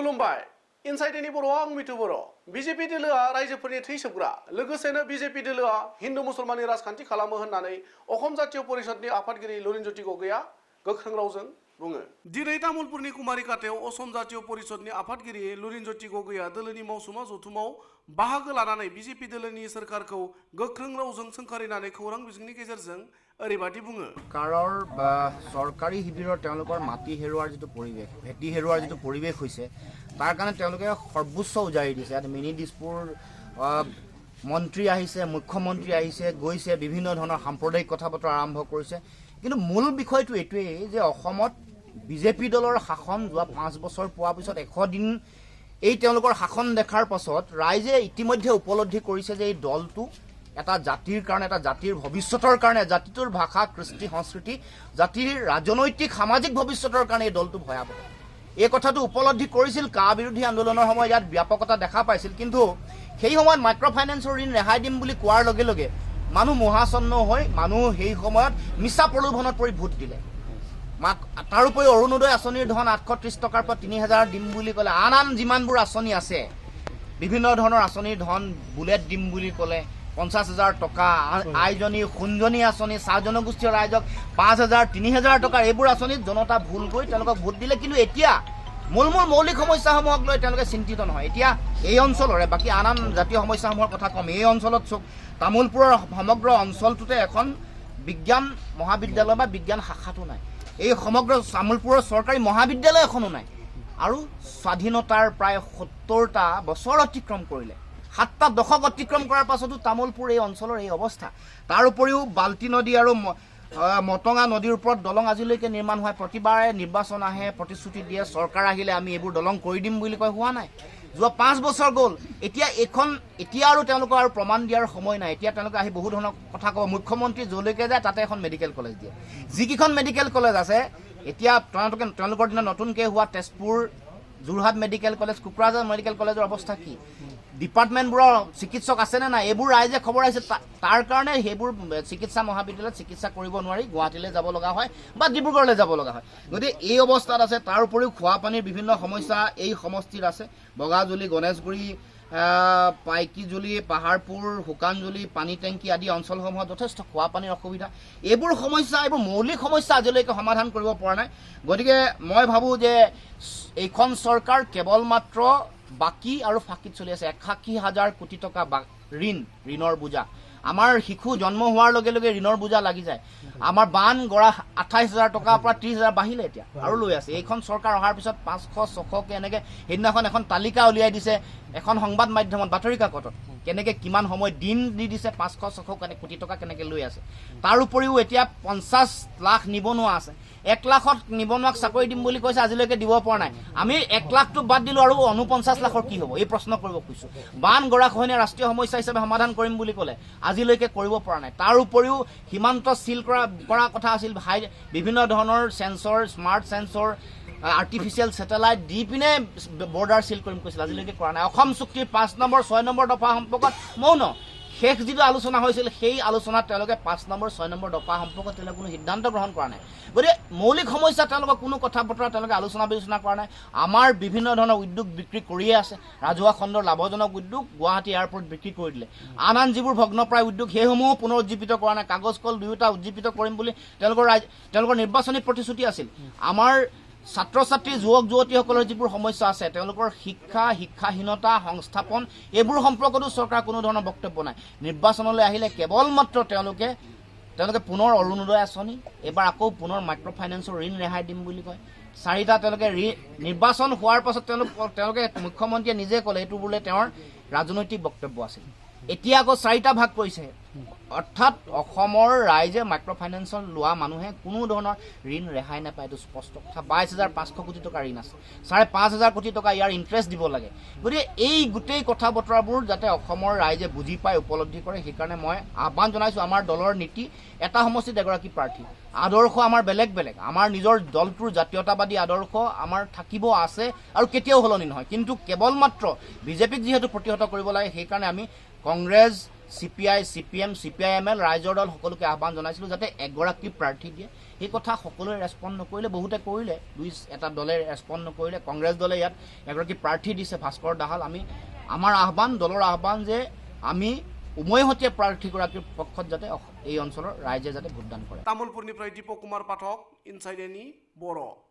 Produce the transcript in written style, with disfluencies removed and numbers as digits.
खुलुमबाय इनसाइडनि बर'आ आं मिथु बर' बिजेपि दोलोआ रायजोफोरनि थै सोबग्रा लोगोसेनो बिजेपि दोलोआ हिन्दु मुसलमाननि राजखान्थि खालामो होननानै अखम जातीय परिषदनि आफादगिरि लुरिनज्योति गगैया गोख्रों रावजों बुङो। दिनै तामुलपुरनि कुमारिकाटायाव असम जातीय परिषदनि आफादगिरि लुरिनज्योति गगैया दोलोनि मावसुमा जथुमाव बाहागो लानानै बिजेपि दोलोनि सोरखारखौ गोख्रों रावजों सोंखारिनानै खौरां बिजोंनि गेजेरजों ओरैबादि बुङो। কাৰৰ চৰকাৰী শিবিৰৰ তেওঁলোকৰ মাটি হেৰুৱাৰ যিটো পৰিৱেশ ভেটি হেৰুৱাৰ যিটো পৰিৱেশ হৈছে তাৰ কাৰণে তেওঁলোকে সৰ্বোচ্চ উজাৰি দিছে। ইয়াত মিনি দিছপুৰ মন্ত্ৰী আহিছে, মুখ্যমন্ত্ৰী আহিছে, গৈছে, বিভিন্ন ধৰণৰ সাম্প্ৰদায়িক কথা বতৰা আৰম্ভ কৰিছে। কিন্তু মূল বিষয়টো এইটোৱেই যে অসমত বিজেপি দলৰ শাসন যোৱা 5 বছৰ পোৱাৰ পিছত 100 দিন এই তেওঁলোকৰ শাসন দেখাৰ পাছত ৰাইজে ইতিমধ্যে উপলব্ধি কৰিছে যে এই দলটো এটা জাতিৰ কাৰণে, এটা জাতিৰ ভৱিষ্যতৰ কাৰণে, জাতিটোৰ ভাষা, কৃষ্টি, সংস্কৃতি, জাতিৰ ৰাজনৈতিক সামাজিক ভৱিষ্যতৰ কাৰণে এই দলটো ভয়াৱহ। এই কথাটো উপলব্ধি কৰিছিল কা বিৰোধী আন্দোলনৰ সময়ত ইয়াত ব্যাপকতা দেখা পাইছিল। কিন্তু সেই সময়ত মাইক্ৰ' ফাইনেন্সৰ ঋণ ৰেহাই দিম বুলি কোৱাৰ লগে লগে মানুহ মোহাচন্ন হৈ মানুহ সেই সময়ত মিছা প্ৰলোভনত পৰি ভোট দিলে। তাৰোপৰি অৰুণোদয় আঁচনিৰ ধন 830 টকাৰ পৰা 3000 দিম বুলি ক'লে। আন যিমানবোৰ আঁচনি আছে বিভিন্ন ধৰণৰ আঁচনিৰ ধন বুলেট দিম বুলি ক'লে 50,000 টকা, আইজনী সোণজনী আঁচনি, চাহ জনগোষ্ঠীয় ৰাইজক 5,000 3,000 টকাৰ এইবোৰ আঁচনিত জনতা ভুল গৈ তেওঁলোকক ভোট দিলে। কিন্তু এতিয়া মূল মৌলিক সমস্যাসমূহক লৈ তেওঁলোকে চিন্তিত নহয়। এতিয়া এই অঞ্চলৰে বাকী আন জাতীয় সমস্যাসমূহৰ কথা কম। এই অঞ্চলত চব তামোলপুৰৰ সমগ্ৰ অঞ্চলটোতে এখন বিজ্ঞান মহাবিদ্যালয় বা বিজ্ঞান শাখাটো নাই। এই সমগ্ৰ তামোলপুৰৰ চৰকাৰী মহাবিদ্যালয় এখনো নাই। আৰু স্বাধীনতাৰ প্ৰায় 70টা বছৰ অতিক্ৰম কৰিলে, 7টা দশক অতিক্ৰম কৰাৰ পাছতো তামোলপুৰ এই অঞ্চলৰ এই অৱস্থা। তাৰ উপৰিও বাল্টি নদী আৰু মটঙা নদীৰ ওপৰত দলং আজিলৈকে নিৰ্মাণ হয়। প্ৰতিবাৰে নিৰ্বাচন আহে, প্ৰতিশ্ৰুতি দিয়ে, চৰকাৰ আহিলে আমি এইবোৰ দলং কৰি দিম বুলি কয়, হোৱা নাই। যোৱা 5 বছৰ গ'ল। এতিয়া আৰু তেওঁলোকৰ আৰু প্ৰমাণ দিয়াৰ সময় নাই। এতিয়া তেওঁলোকে আহি বহু ধৰণৰ কথা ক'ব। মুখ্যমন্ত্ৰী যলৈকে যায় তাতে এখন মেডিকেল কলেজ দিয়ে। যিকেইখন মেডিকেল কলেজ আছে এতিয়া তেওঁলোকৰ দিনত নতুনকৈ হোৱা Tezpur, Jorhat medical college, Kokrajhar medical কলেজৰ অৱস্থা কি? ডিপাৰ্টমেণ্টবোৰৰ চিকিৎসক আছেনে নাই এইবোৰ ৰাইজে খবৰ আহিছে। তাৰ কাৰণে সেইবোৰ চিকিৎসা মহাবিদ্যালয়ত চিকিৎসা কৰিব নোৱাৰি গুৱাহাটীলৈ যাব লগা হয় বা ডিব্ৰুগড়লৈ যাব লগা হয়। গতিকে এই অৱস্থাত আছে। তাৰ উপৰিও খোৱা পানীৰ বিভিন্ন সমস্যা এই সমষ্টিত আছে। বগাজুলি, গণেশগুৰি, পাইকিজুলি, পাহাৰপুৰ, শুকানজুলি, পানী টেংকি আদি অঞ্চলসমূহত যথেষ্ট খোৱা পানীৰ অসুবিধা। এইবোৰ সমস্যা, এইবোৰ মৌলিক সমস্যা আজিলৈকে সমাধান কৰিব পৰা নাই। গতিকে মই ভাবোঁ যে এইখন চৰকাৰ কেৱল মাত্ৰ বাকী আৰু ফাঁকিত চলি আছে। 81,000 কোটি টকা ঋণৰ বোজা। আমাৰ শিশু জন্ম হোৱাৰ লগে লগে ঋণৰ বোজা লাগি যায়। আমাৰ বান গৰা 28,000 টকাৰ পৰা 30,000 বাঢ়িলে এতিয়া আৰু লৈ আছে। এইখন চৰকাৰ অহাৰ পিছত 500 600কে এনেকৈ সেইদিনাখন এখন তালিকা উলিয়াই দিছে এখন সংবাদ মাধ্যমত, বাতৰি কাকতত, কেনেকৈ কিমান সময় দিন দি দিছে, 500 600 কোটি টকা কেনেকৈ লৈ আছে। তাৰ উপৰিও এতিয়া 50 লাখ নিবনুৱা আছে। 1 লাখত নিবনুৱাক চাকৰি দিম বুলি কৈছে, আজিলৈকে দিব পৰা নাই। আমি 1 লাখটো বাদ দিলোঁ আৰু 49 লাখৰ কি হ'ব এই প্ৰশ্ন কৰিব খুজিছোঁ। বান গৰাখহনীয়া ৰাষ্ট্ৰীয় সমস্যা হিচাপে সমাধান কৰিম বুলি ক'লে আজিলৈকে কৰিব পৰা নাই। তাৰ উপৰিও সীমান্ত চিল কৰা কথা আছিল। বিভিন্ন ধৰণৰ sensor, smart sensor, artificial satellite দি পিনে বৰ্ডাৰ চিল কৰিম কৈছিল, আজিলৈকে কৰা নাই। অসম চুক্তিৰ 5 নম্বৰ 6 নম্বৰ দফা সম্পৰ্কত মৌন। শেষ যিটো আলোচনা হৈছিল সেই আলোচনাত তেওঁলোকে 5 নম্বৰ 6 নম্বৰ দফা সম্পৰ্কত তেওঁলোকে কোনো সিদ্ধান্ত গ্ৰহণ কৰা নাই। গতিকে মৌলিক সমস্যা তেওঁলোকৰ কোনো কথা বতৰা তেওঁলোকে আলোচনা বিলোচনা কৰা নাই। আমাৰ বিভিন্ন ধৰণৰ উদ্যোগ বিক্ৰী কৰিয়ে আছে। ৰাজহুৱা খণ্ডৰ লাভজনক উদ্যোগ গুৱাহাটী এয়াৰপৰ্ট বিক্ৰী কৰি দিলে। আন যিবোৰ ভগ্নপ্ৰায় উদ্যোগ সেইসমূহো পুনৰ উজ্জীৱিত কৰা নাই। কাগজ কল দুয়োটা উজ্জীৱিত কৰিম বুলি তেওঁলোকৰ নিৰ্বাচনী প্ৰতিশ্ৰুতি আছিল। আমাৰ ছাত্ৰ ছাত্ৰী, যুৱক যুৱতীসকলৰ যিবোৰ সমস্যা আছে, তেওঁলোকৰ শিক্ষাহীনতা, সংস্থাপন, এইবোৰ সম্পৰ্কতো চৰকাৰ কোনো ধৰণৰ বক্তব্য নাই। নিৰ্বাচনলৈ আহিলে কেৱল মাত্ৰ তেওঁলোকে পুনৰ অৰুণোদয় আঁচনি, এইবাৰ আকৌ পুনৰ মাইক্ৰ' ফাইনেন্সৰ ঋণ ৰেহাই দিম বুলি কয়। 4টা তেওঁলোকে নিৰ্বাচন হোৱাৰ পাছত তেওঁলোকে মুখ্যমন্ত্ৰীয়ে নিজে ক'লে এইটো বোলে তেওঁৰ ৰাজনৈতিক বক্তব্য আছিল। এতিয়া আকৌ 4টা ভাগ কৰিছে। অৰ্থাৎ অসমৰ ৰাইজে মাইক্ৰ' ফাইনেন্সৰ লোৱা মানুহে কোনো ধৰণৰ ঋণ ৰেহাই নাপায়। এইটো স্পষ্ট কথা। 22,500 কোটি টকা ঋণ আছে, 5,500 কোটি টকা ইয়াৰ ইণ্টাৰেষ্ট দিব লাগে। গতিকে এই গোটেই কথা বতৰাবোৰ যাতে অসমৰ ৰাইজে বুজি পায়, উপলব্ধি কৰে, সেইকাৰণে মই আহ্বান জনাইছোঁ। আমাৰ দলৰ নীতি, এটা সমষ্টিত এগৰাকী প্ৰাৰ্থী, আদৰ্শ আমাৰ বেলেগ বেলেগ। আমাৰ নিজৰ দলটোৰ জাতীয়তাবাদী আদৰ্শ আমাৰ থাকিব, আছে আৰু কেতিয়াও সলনি নহয়। কিন্তু কেৱল মাত্ৰ বিজেপিক যিহেতু প্ৰতিহত কৰিব লাগে, সেইকাৰণে আমি কংগ্ৰেছ, CPI, CPM, CPIML, ৰাইজৰ দল সকলোকে আহ্বান জনাইছিলোঁ যাতে এগৰাকী প্ৰাৰ্থী দিয়ে। সেই কথা সকলোৱে ৰেছপণ্ড নকৰিলে, বহুতে কৰিলে, এটা দলে ৰেছপণ্ড নকৰিলে। কংগ্ৰেছ দলে ইয়াত এগৰাকী প্ৰাৰ্থী দিছে, ভাস্কৰ দাহাল। আমাৰ আহ্বান, দলৰ আহ্বান যে আমি উমৈহতীয়া প্ৰাৰ্থীগৰাকীৰ পক্ষত যাতে এই অঞ্চলৰ ৰাইজে যাতে ভোটদান কৰে। তামুলপুৰনিफ्राय দীপক কুমাৰ পাঠক, ইনসাইড এনি बर'।